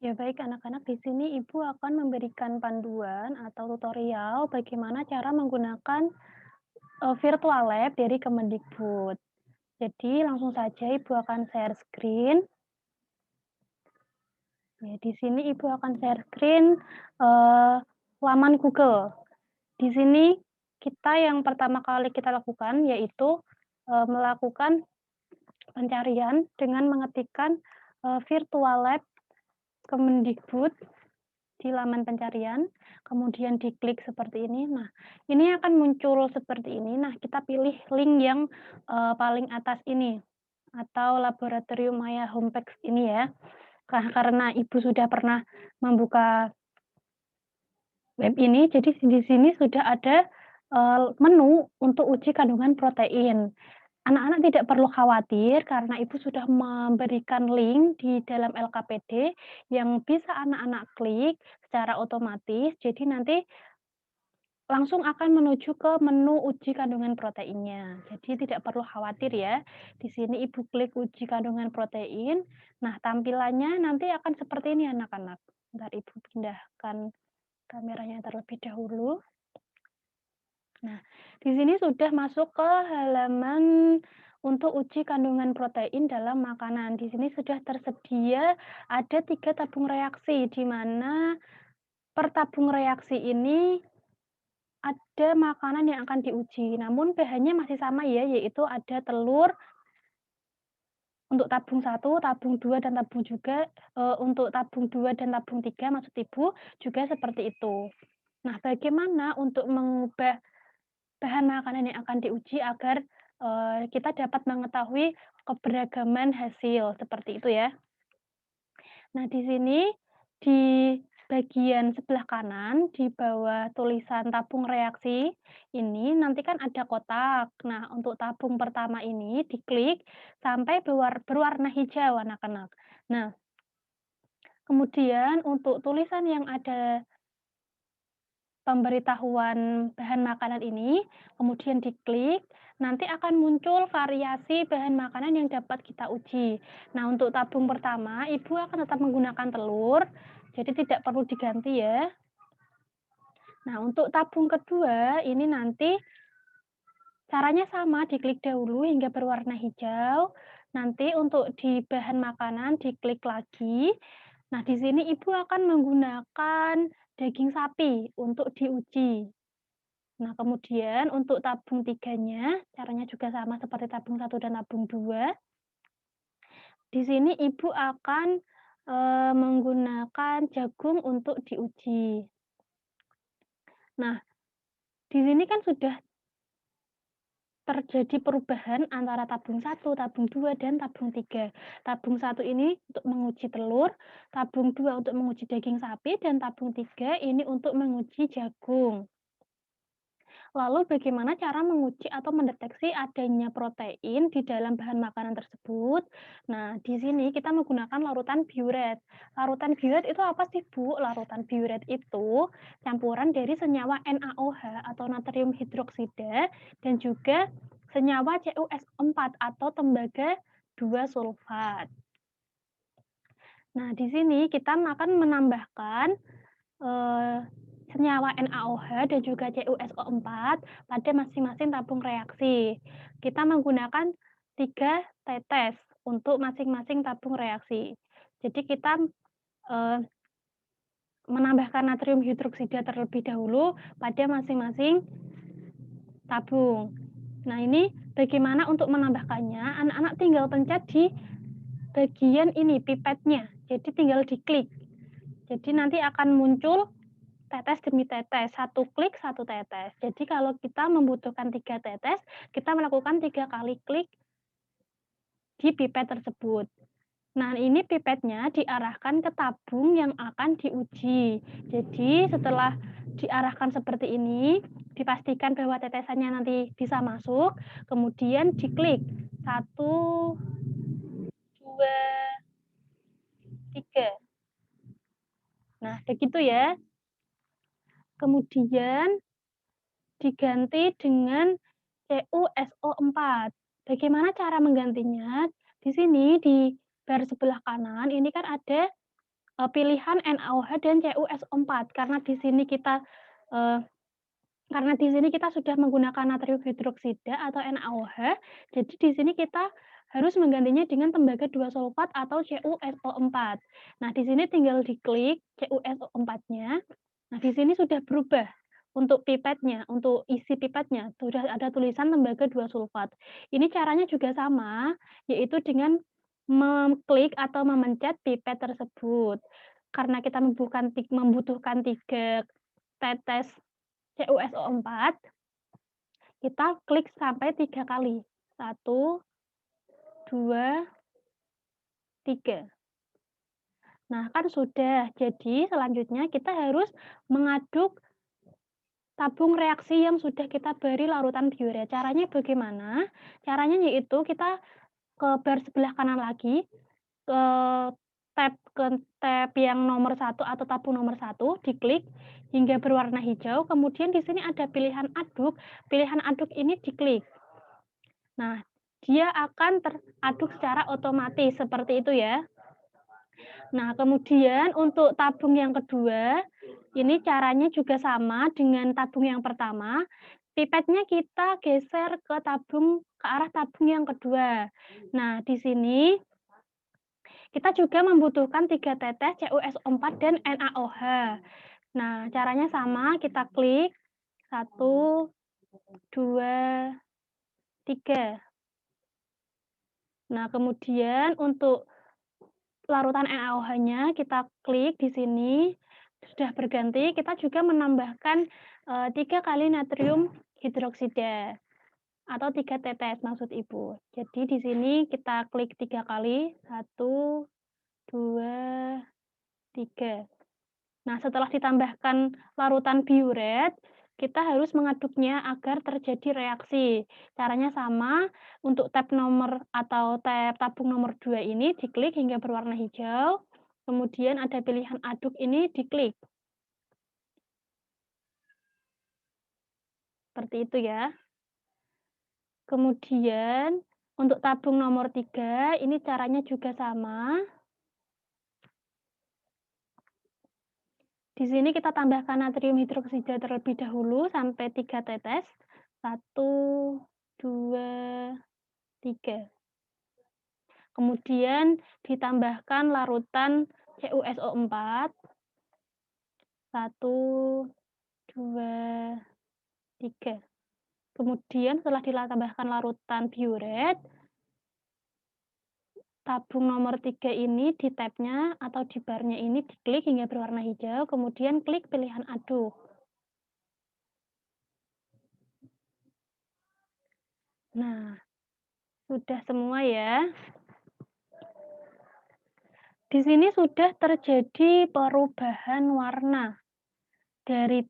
Ya baik anak-anak, di sini Ibu akan memberikan panduan atau tutorial bagaimana cara menggunakan, virtual lab dari Kemendikbud. Jadi langsung saja Ibu akan share screen. Ya di sini Ibu akan share screen, laman Google. Di sini kita yang pertama kali kita lakukan yaitu, melakukan pencarian dengan mengetikkan, virtual lab Kemendikbud di laman pencarian, kemudian diklik seperti ini. Nah, ini akan muncul seperti ini. Nah, kita pilih link yang, paling atas ini, atau Laboratorium Maya Homepage ini ya. Karena Ibu sudah pernah membuka web ini, jadi di sini sudah ada, menu untuk uji kandungan protein. Anak-anak tidak perlu khawatir karena Ibu sudah memberikan link di dalam LKPD yang bisa anak-anak klik secara otomatis. Jadi nanti langsung akan menuju ke menu uji kandungan proteinnya. Jadi tidak perlu khawatir ya. Di sini Ibu klik uji kandungan protein. Nah, tampilannya nanti akan seperti ini anak-anak. Bentar Ibu pindahkan kameranya terlebih dahulu. Nah, di sini sudah masuk ke halaman untuk uji kandungan protein dalam makanan. Di sini sudah tersedia ada 3 tabung reaksi, di mana per tabung reaksi ini ada makanan yang akan diuji, namun bahannya masih sama ya, yaitu ada telur untuk tabung 1, tabung 2, dan tabung juga untuk tabung 2 dan tabung 3 maksud Ibu, juga seperti itu. Nah, bagaimana untuk mengubah bahan makanan yang akan diuji agar, kita dapat mengetahui keberagaman hasil, seperti itu ya. Nah, di sini di bagian sebelah kanan, di bawah tulisan tabung reaksi ini nanti kan ada kotak. Nah, untuk tabung pertama ini diklik sampai berwarna hijau anak-anak. Nah, kemudian untuk tulisan yang ada pemberitahuan bahan makanan ini, kemudian diklik, nanti akan muncul variasi bahan makanan yang dapat kita uji. Nah, untuk tabung pertama, Ibu akan tetap menggunakan telur, jadi tidak perlu diganti ya. Nah, untuk tabung kedua, ini nanti caranya sama, diklik dahulu hingga berwarna hijau. Nanti untuk di bahan makanan diklik lagi. Nah, di sini Ibu akan menggunakan daging sapi untuk diuji. Nah, kemudian untuk tabung tiganya, caranya juga sama seperti tabung 1 dan tabung 2. Di sini Ibu akan, menggunakan jagung untuk diuji. Nah, di sini kan sudah terjadi perubahan antara tabung 1, tabung 2, dan tabung 3. Tabung 1 ini untuk menguji telur, tabung 2 untuk menguji daging sapi, dan tabung 3 ini untuk menguji jagung. Lalu bagaimana cara menguji atau mendeteksi adanya protein di dalam bahan makanan tersebut? Nah, di sini kita menggunakan larutan biuret. Larutan biuret itu apa sih, Bu? Larutan biuret itu campuran dari senyawa NaOH atau natrium hidroksida dan juga senyawa CuSO4 atau tembaga 2 sulfat. Nah, di sini kita akan menambahkan Eee, senyawa NaOH dan juga CuSO4 pada masing-masing tabung reaksi. Kita menggunakan 3 tetes untuk masing-masing tabung reaksi. Jadi kita, eee, menambahkan natrium hidroksida terlebih dahulu pada masing-masing tabung. Nah, ini bagaimana untuk menambahkannya, anak-anak tinggal pencet di bagian ini, pipetnya, jadi tinggal diklik. Jadi nanti akan muncul tetes demi tetes, satu klik, satu tetes. Jadi kalau kita membutuhkan 3 tetes, kita melakukan 3 kali klik di pipet tersebut. Nah, ini pipetnya diarahkan ke tabung yang akan diuji. Jadi setelah diarahkan seperti ini, dipastikan bahwa tetesannya nanti bisa masuk, kemudian diklik, satu, 2, 3. Nah, begitu ya. Kemudian diganti dengan CuSO4. Bagaimana cara menggantinya? Di sini di bar sebelah kanan ini kan ada, pilihan NaOH dan CuSO4 eee, karena di sini kita sudah menggunakan natrium hidroksida atau NaOH, jadi di sini kita harus menggantinya dengan tembaga 2 sulfat atau CuSO4. Nah, di sini tinggal diklik CuSO4-nya. Nah, di sini sudah berubah untuk pipetnya, untuk isi pipetnya, sudah ada tulisan tembaga 2 sulfat. Ini caranya juga sama, yaitu dengan mengklik atau memencet pipet tersebut. Karena kita membutuhkan 3 tetes CuSO4, kita klik sampai 3 kali. 1, 2, 3. Nah, kan sudah. Jadi selanjutnya kita harus mengaduk tabung reaksi yang sudah kita beri larutan biuret. Caranya bagaimana? Caranya yaitu kita ke bar sebelah kanan lagi, ke tab yang nomor 1 atau tabung nomor 1, diklik hingga berwarna hijau, kemudian di sini ada pilihan aduk ini diklik. Nah, dia akan teraduk secara otomatis, seperti itu ya. Nah, kemudian untuk tabung yang kedua, ini caranya juga sama dengan tabung yang pertama, pipetnya kita geser ke arah tabung yang kedua. Nah, di sini kita juga membutuhkan 3 tetes CuSO4 dan NaOH. Nah, caranya sama, kita klik 1, 2, 3. Nah, kemudian untuk larutan NaOH-nya kita klik di sini, sudah berganti, kita juga menambahkan 3 kali natrium hidroksida atau 3 tetes maksud Ibu. Jadi di sini kita klik 3 kali, 1, 2, 3. Nah, setelah ditambahkan larutan biuret, kita harus mengaduknya agar terjadi reaksi. Caranya sama, untuk tab nomor atau tabung nomor 2 ini diklik hingga berwarna hijau, kemudian ada pilihan aduk ini diklik. Seperti itu ya. Kemudian untuk tabung nomor 3 ini caranya juga sama. Di sini kita tambahkan natrium hidroksida terlebih dahulu sampai 3 tetes. 1, 2, 3. Kemudian ditambahkan larutan CuSO4. 1, 2, 3. Kemudian setelah ditambahkan larutan biuret, tabung nomor 3 ini di tabnya atau di barnya ini diklik hingga berwarna hijau, kemudian klik pilihan aduk. Nah, sudah semua ya. Di sini sudah terjadi perubahan warna dari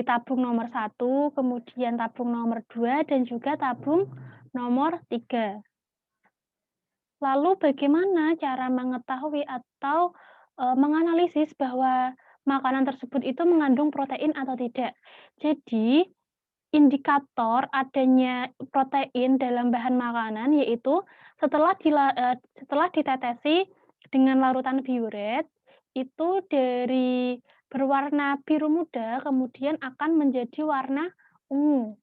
tabung nomor 1, kemudian tabung nomor 2, dan juga tabung nomor 3. Lalu bagaimana cara mengetahui atau menganalisis bahwa makanan tersebut itu mengandung protein atau tidak? Jadi, indikator adanya protein dalam bahan makanan yaitu setelah ditetesi dengan larutan biuret, itu dari berwarna biru muda kemudian akan menjadi warna ungu.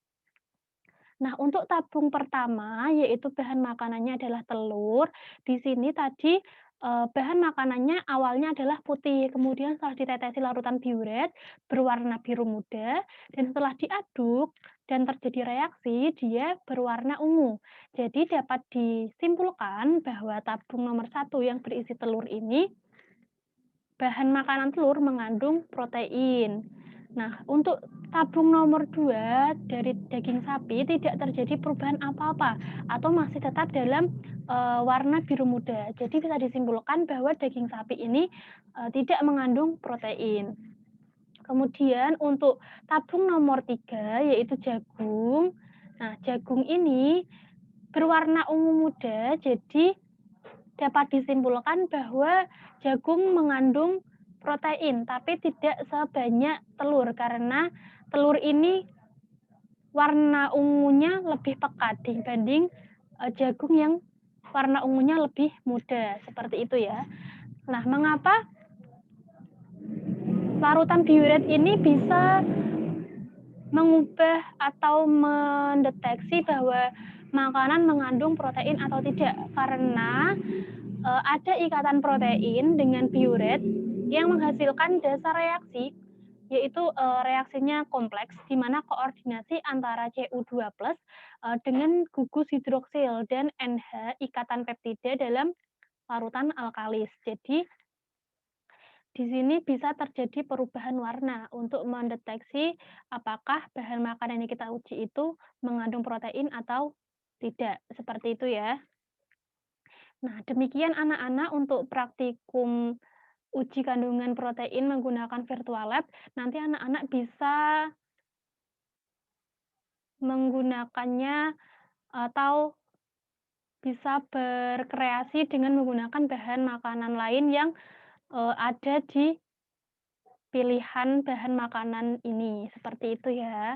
Nah, untuk tabung pertama, yaitu bahan makanannya adalah telur, di sini tadi, bahan makanannya awalnya adalah putih, kemudian setelah ditetesi larutan biuret, berwarna biru muda, dan setelah diaduk dan terjadi reaksi, dia berwarna ungu. Jadi dapat disimpulkan bahwa tabung nomor 1 yang berisi telur ini, bahan makanan telur mengandung protein. Nah, untuk tabung nomor 2 dari daging sapi tidak terjadi perubahan apa-apa atau masih tetap dalam warna biru muda. Jadi bisa disimpulkan bahwa daging sapi ini tidak mengandung protein. Kemudian untuk tabung nomor 3 yaitu jagung. Nah, jagung ini berwarna ungu muda, jadi dapat disimpulkan bahwa jagung mengandung protein, tapi tidak sebanyak telur karena telur ini warna ungunya lebih pekat dibanding jagung yang warna ungunya lebih muda, seperti itu ya. Nah, mengapa larutan biuret ini bisa mengubah atau mendeteksi bahwa makanan mengandung protein atau tidak, karena ada ikatan protein dengan biuret yang menghasilkan dasar reaksi, yaitu reaksinya kompleks, di mana koordinasi antara Cu2+ dengan gugus hidroksil dan NH ikatan peptida dalam larutan alkalis. Jadi di sini bisa terjadi perubahan warna untuk mendeteksi apakah bahan makanan yang kita uji itu mengandung protein atau tidak, seperti itu ya. Nah, demikian anak-anak untuk praktikum uji kandungan protein menggunakan virtual lab. Nanti anak-anak bisa menggunakannya atau bisa berkreasi dengan menggunakan bahan makanan lain yang ada di pilihan bahan makanan ini, seperti itu ya.